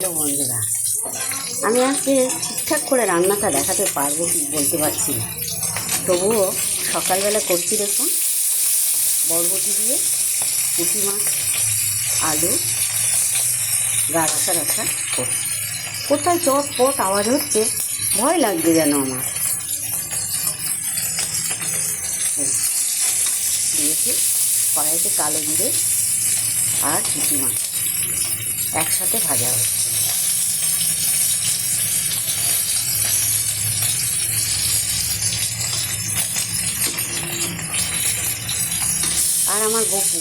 Hello বন্ধুরা, আমি আজকে ঠিকঠাক করে রান্নাটা দেখাতে পারবো কি বলতে পারছি না, তবুও সকালবেলা করছি। দেখুন, বরবটি দিয়ে পুঁটি মাছ, আলু, গা রাখা রাখা করছি। কোথায় চটপট আওয়াজ হচ্ছে, ভয় লাগছে যেন আমার। দিয়েছি কড়াইতে কালো জিরে আর পুঁটি মাছ একসাথে ভাজা হচ্ছে। আর আমার গপু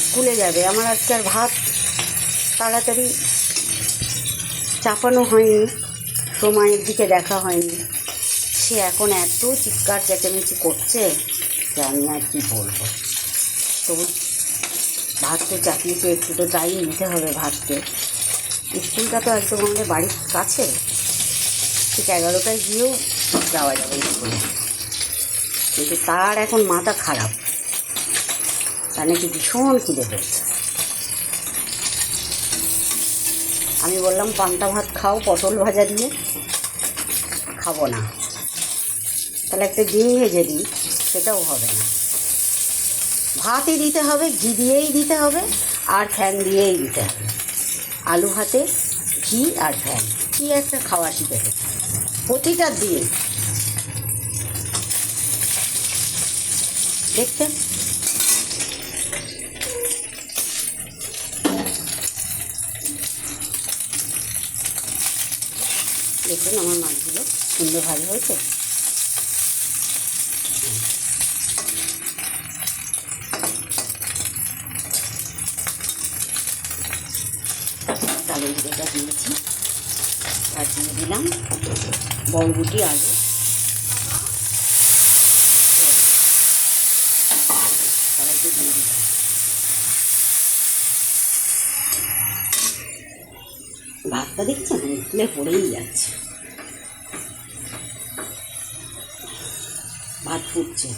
স্কুলে যাবে, আমার আজকে আর ভাত তাড়াতাড়ি চাপানো হয়নি, সময়ের দিকে দেখা হয়নি। সে এখন এত চিৎকার চেঁচামেচি করছে যে আমি আর কি বলবো। তো ভাত তো চাপিয়েছে, একটু তো টাইম নিতে হবে ভাতকে। স্কুলটা তো একদম আমাদের বাড়ির কাছে, ঠিক 11টায় গিয়েও যাওয়া যাবে স্কুলে। কিন্তু তার এখন মাথা খারাপ, তার নাকি ভীষণ খিদে পেয়েছে। আমি বললাম পান্তা ভাত খাও পটল ভাজা দিয়ে, খাবো না। তাহলে একটা ডিম ভেজে দিই, সেটাও হবে না। ভাতই দিতে হবে, ঘি দিয়েই দিতে হবে, আর ফ্যান দিয়েই দিতে হবে। আলু ভাতে ঘি আর ফ্যান, কি একটা খাওয়া শিখেছে প্রতিটা দিয়ে। দেখতে দেখুন আমার মাছগুলো সুন্দর ভালো হয়েছে। কালো জিরেটা দিয়েছি, আর দিয়ে দিলাম বরবটি, আলু, কড়াইতে দিয়ে দিলাম। ভাতটা দেখছেন উঠলে পড়েই যাচ্ছে, ভাত ফুটছে।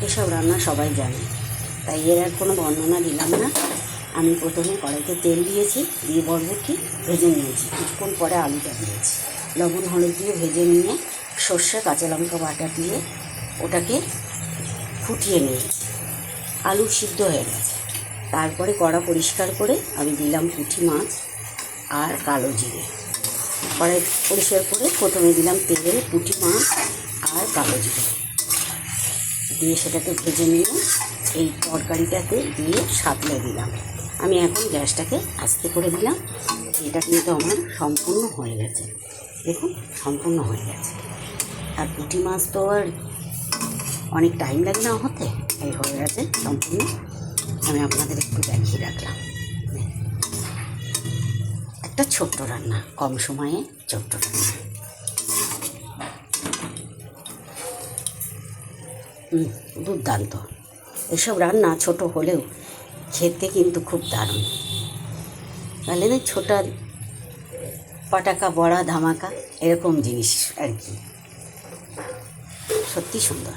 এসব রান্না সবাই জানে, তাই এর আর কোনো বর্ণনা দিলাম না। আমি প্রথমে কড়াইতে তেল দিয়েছি, দিয়ে বরবটি ভেজে নিয়েছি, কিছুক্ষণ পরে আলুটা দিয়েছি, লবণ হলুদ দিয়ে ভেজে নিয়ে সর্ষে কাঁচা লঙ্কা বাটা দিয়ে ওটাকে ফুটিয়ে নিয়েছি। আলু সিদ্ধ হয়ে গেছে। তারপরে কড়া পরিষ্কার করে আমি দিলাম পুঁটি মাছ আর কালো জিরে। কড়াই পরিষ্কার করে প্রথমে দিলাম তেলে পুঁটি মাছ আর কালো জিরে দিয়ে সেটাকে ভেজে নিয়ে এই তরকারিটাতে দিয়ে সাঁতলে দিলাম। আমি এখন গ্যাসটাকে আস্তে করে দিলাম। এটা কিন্তু আমার সম্পূর্ণ হয়ে গেছে, দেখুন সম্পূর্ণ হয়ে গেছে। আর পুঁটি মাছ তো আর অনেক টাইম লাগে না হতে, এই হয়ে গেছে সম্পূর্ণ। আমি আপনাদের একটু দেখিয়ে রাখলাম। একটা ছোট্ট রান্না, কম সময়ে ছোট্ট রান্না। দুর্দান্ত। এসব রান্না ছোট হলেও খেতে কিন্তু খুব দারুণ। তাহলে না ছোটা পাটাকা বড়া ধামাকা এরকম জিনিস আর কি, সত্যি সুন্দর।